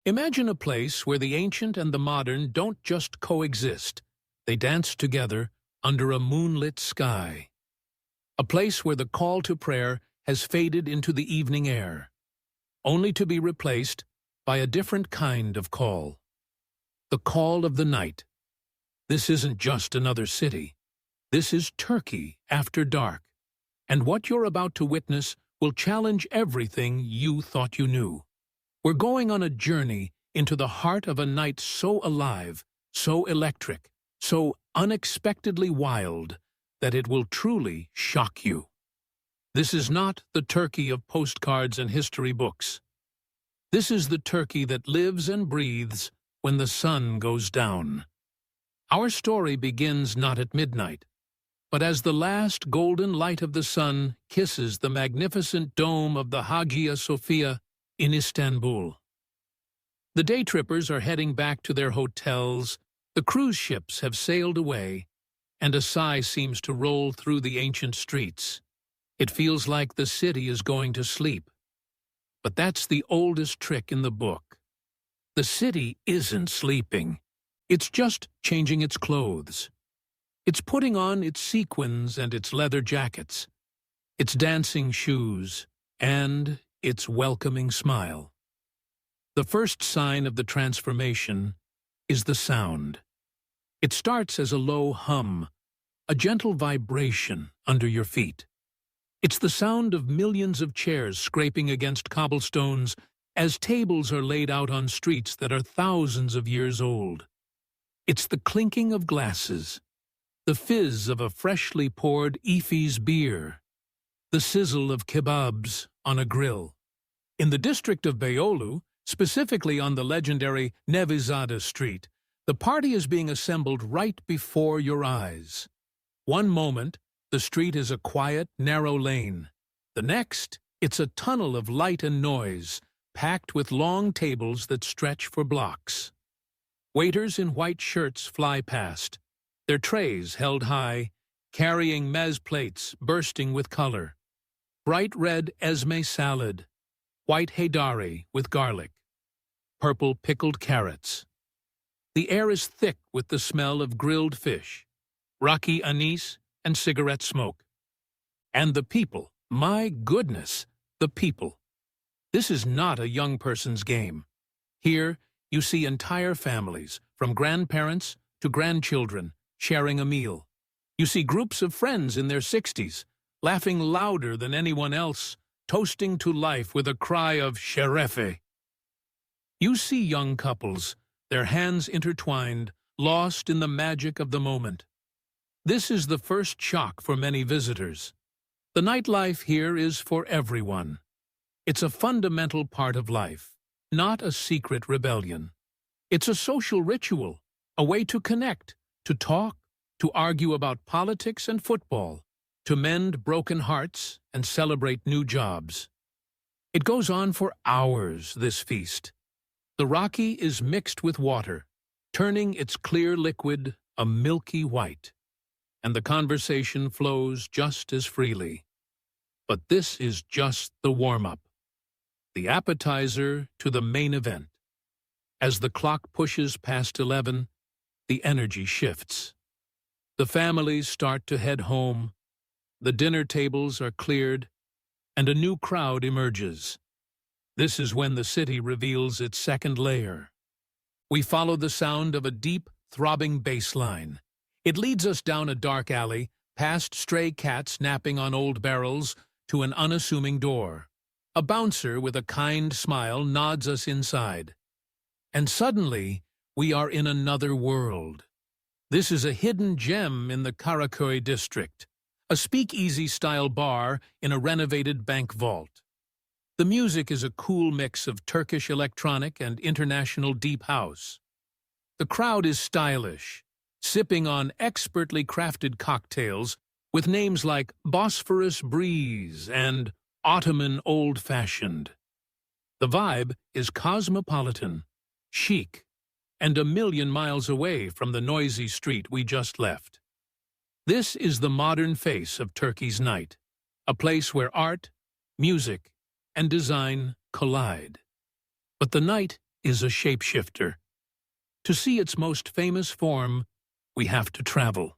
Imagine a place where the ancient and the modern don't just coexist. They dance together under a moonlit sky. A place where the call to prayer has faded into the evening air, only to be replaced by a different kind of call. The call of the night. This isn't just another city. This is Turkey after dark. And what you're about to witness will challenge everything you thought you knew. We're going on a journey into the heart of a night so alive, so electric, so unexpectedly wild, that it will truly shock you. This is not the Turkey of postcards and history books. This is the Turkey that lives and breathes when the sun goes down. Our story begins not at midnight, but as the last golden light of the sun kisses the magnificent dome of the Hagia Sophia in Istanbul. The day trippers are heading back to their hotels, the cruise ships have sailed away, and a sigh seems to roll through the ancient streets. It feels like the city is going to sleep. But that's the oldest trick in the book. The city isn't sleeping. It's just changing its clothes. It's putting on its sequins and its leather jackets, its dancing shoes, and its welcoming smile. The first sign of the transformation is the sound. It starts as a low hum, a gentle vibration under your feet. It's the sound of millions of chairs scraping against cobblestones as tables are laid out on streets that are thousands of years old. It's the clinking of glasses, the fizz of a freshly poured Efes beer, the sizzle of kebabs on a grill. In the district of Beyoğlu, specifically on the legendary Nevizade Street, the party is being assembled right before your eyes. One moment, the street is a quiet, narrow lane. The next, it's a tunnel of light and noise, packed with long tables that stretch for blocks. Waiters in white shirts fly past, their trays held high, carrying meze plates bursting with color. Bright red esme salad, white haydari with garlic, purple pickled carrots. The air is thick with the smell of grilled fish, raki anise, and cigarette smoke. And the people, my goodness, the people. This is not a young person's game. Here, you see entire families, from grandparents to grandchildren, sharing a meal. You see groups of friends in their 60s, laughing louder than anyone else, toasting to life with a cry of "Şerefe." You see young couples, their hands intertwined, lost in the magic of the moment. This is the first shock for many visitors. The nightlife here is for everyone. It's a fundamental part of life, not a secret rebellion. It's a social ritual, a way to connect, to talk, to argue about politics and football, to mend broken hearts and celebrate new jobs. It goes on for hours, this feast. The raki is mixed with water, turning its clear liquid a milky white, and the conversation flows just as freely. But this is just the warm-up, the appetizer to the main event. As the clock pushes past 11, the energy shifts. The families start to head home, the dinner tables are cleared, and a new crowd emerges. This is when the city reveals its second layer. We follow the sound of a deep, throbbing bass line. It leads us down a dark alley, past stray cats napping on old barrels, to an unassuming door. A bouncer with a kind smile nods us inside. And suddenly, we are in another world. This is a hidden gem in the Kadıköy district, a speakeasy-style bar in a renovated bank vault. The music is a cool mix of Turkish electronic and international deep house. The crowd is stylish, sipping on expertly crafted cocktails with names like Bosphorus Breeze and Ottoman Old Fashioned. The vibe is cosmopolitan, chic, and a million miles away from the noisy street we just left. This is the modern face of Turkey's night, a place where art, music, and design collide. But the night is a shapeshifter. To see its most famous form, we have to travel.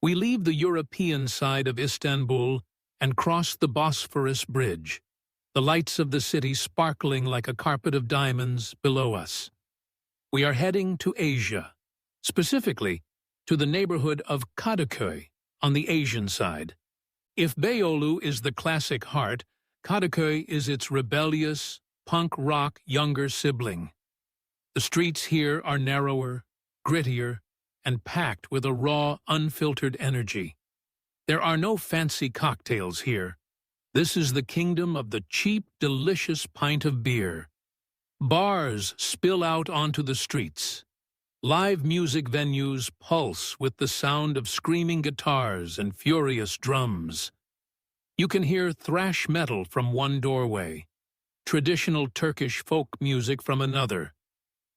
We leave the European side of Istanbul and cross the Bosphorus Bridge, the lights of the city sparkling like a carpet of diamonds below us. We are heading to Asia, specifically to the neighborhood of Kadıköy on the Asian side. If Beyoğlu is the classic heart, Kadıköy is its rebellious, punk rock younger sibling. The streets here are narrower, grittier, and packed with a raw, unfiltered energy. There are no fancy cocktails here. This is the kingdom of the cheap, delicious pint of beer. Bars spill out onto the streets. Live music venues pulse with the sound of screaming guitars and furious drums. You can hear thrash metal from one doorway, traditional Turkish folk music from another,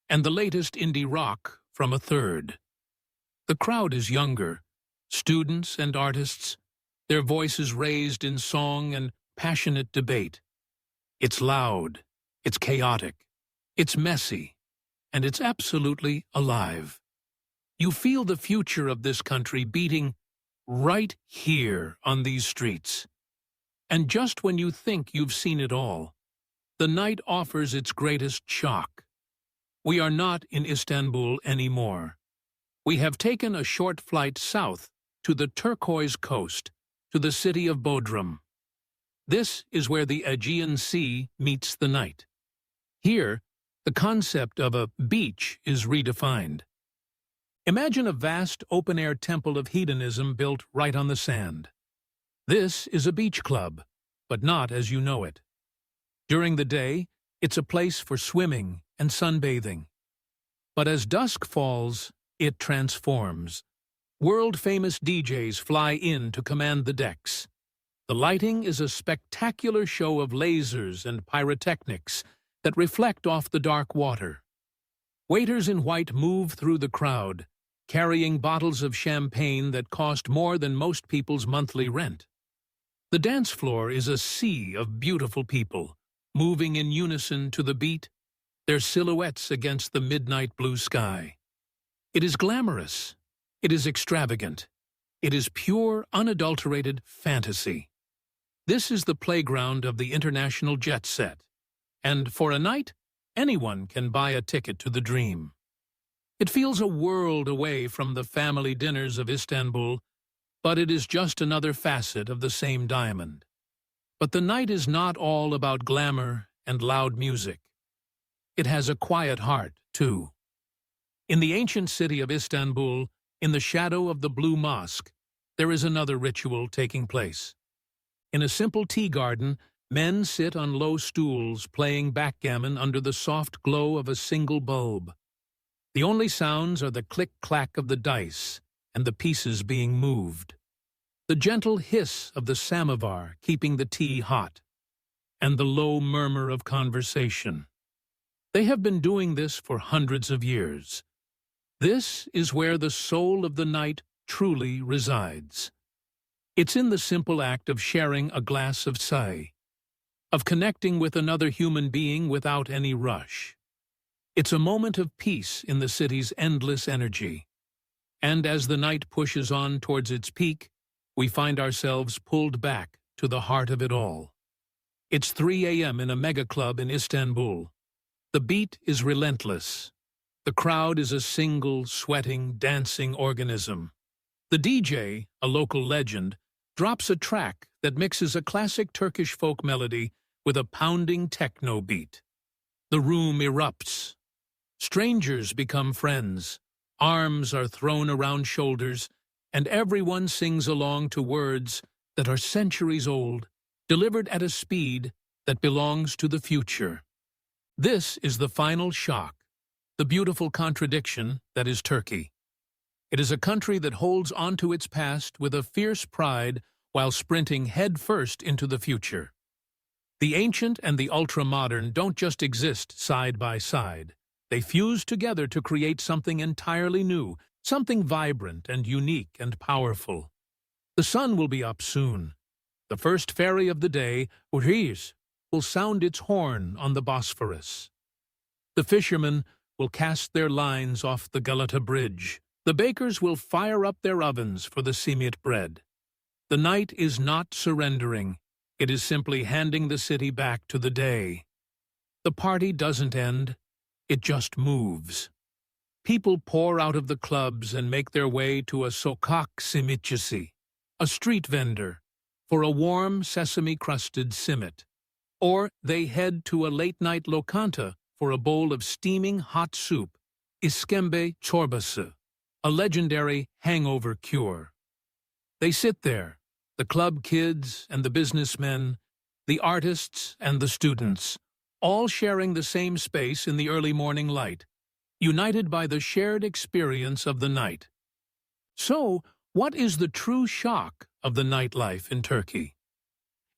and the latest indie rock from a third. The crowd is younger, students and artists, their voices raised in song and passionate debate. It's loud, it's chaotic, it's messy, and it's absolutely alive. You feel the future of this country beating right here on these streets. And just when you think you've seen it all, the night offers its greatest shock. We are not in Istanbul anymore. We have taken a short flight south to the turquoise coast, to the city of Bodrum. This is where the Aegean Sea meets the night. Here, the concept of a beach is redefined. Imagine a vast open-air temple of hedonism built right on the sand. This is a beach club, but not as you know it. During the day, it's a place for swimming and sunbathing. But as dusk falls, it transforms. World-famous DJs fly in to command the decks. The lighting is a spectacular show of lasers and pyrotechnics that reflect off the dark water. Waiters in white move through the crowd, carrying bottles of champagne that cost more than most people's monthly rent. The dance floor is a sea of beautiful people, moving in unison to the beat, their silhouettes against the midnight blue sky. It is glamorous. It is extravagant. It is pure, unadulterated fantasy. This is the playground of the international jet set. And for a night, anyone can buy a ticket to the dream. It feels a world away from the family dinners of Istanbul, but it is just another facet of the same diamond. But the night is not all about glamour and loud music. It has a quiet heart, too. In the ancient city of Istanbul, in the shadow of the Blue Mosque, there is another ritual taking place. In a simple tea garden, men sit on low stools playing backgammon under the soft glow of a single bulb. The only sounds are the click-clack of the dice and the pieces being moved, the gentle hiss of the samovar keeping the tea hot, and the low murmur of conversation. They have been doing this for hundreds of years. This is where the soul of the night truly resides. It's in the simple act of sharing a glass of çay, of connecting with another human being without any rush. It's a moment of peace in the city's endless energy. And as the night pushes on towards its peak, we find ourselves pulled back to the heart of it all. It's 3 a.m. in a mega club in Istanbul. The beat is relentless. The crowd is a single, sweating, dancing organism. The DJ, a local legend, drops a track that mixes a classic Turkish folk melody with a pounding techno beat. The room erupts. Strangers become friends. Arms are thrown around shoulders, and everyone sings along to words that are centuries old, delivered at a speed that belongs to the future. This is the final shock, the beautiful contradiction that is Turkey. It is a country that holds onto its past with a fierce pride while sprinting headfirst into the future. The ancient and the ultra-modern don't just exist side by side. They fuse together to create something entirely new, something vibrant and unique and powerful. The sun will be up soon. The first ferry of the day, Uriz, will sound its horn on the Bosphorus. The fishermen will cast their lines off the Galata Bridge. The bakers will fire up their ovens for the simit bread. The night is not surrendering. It is simply handing the city back to the day. The party doesn't end. It just moves. People pour out of the clubs and make their way to a sokak simitçisi, a street vendor, for a warm sesame-crusted simit. Or they head to a late-night lokanta for a bowl of steaming hot soup, iskembe çorbası, a legendary hangover cure. They sit there, the club kids and the businessmen, the artists and the students, all sharing the same space in the early morning light, united by the shared experience of the night. So, what is the true shock of the nightlife in Turkey?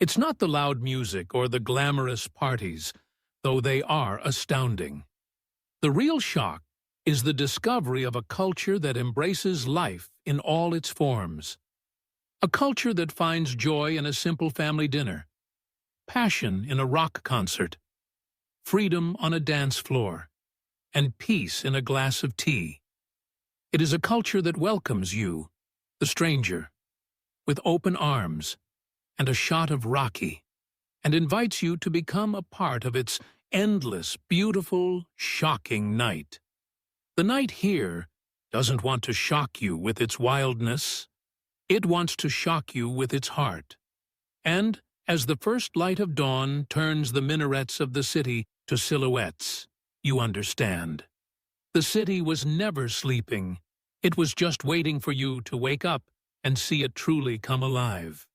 It's not the loud music or the glamorous parties, though they are astounding. The real shock is the discovery of a culture that embraces life in all its forms. A culture that finds joy in a simple family dinner, passion in a rock concert, freedom on a dance floor, and peace in a glass of tea. It is a culture that welcomes you, the stranger, with open arms and a shot of Rocky, and invites you to become a part of its endless, beautiful, shocking night. The night here doesn't want to shock you with its wildness. It wants to shock you with its heart. And as the first light of dawn turns the minarets of the city to silhouettes, you understand. The city was never sleeping. It was just waiting for you to wake up and see it truly come alive.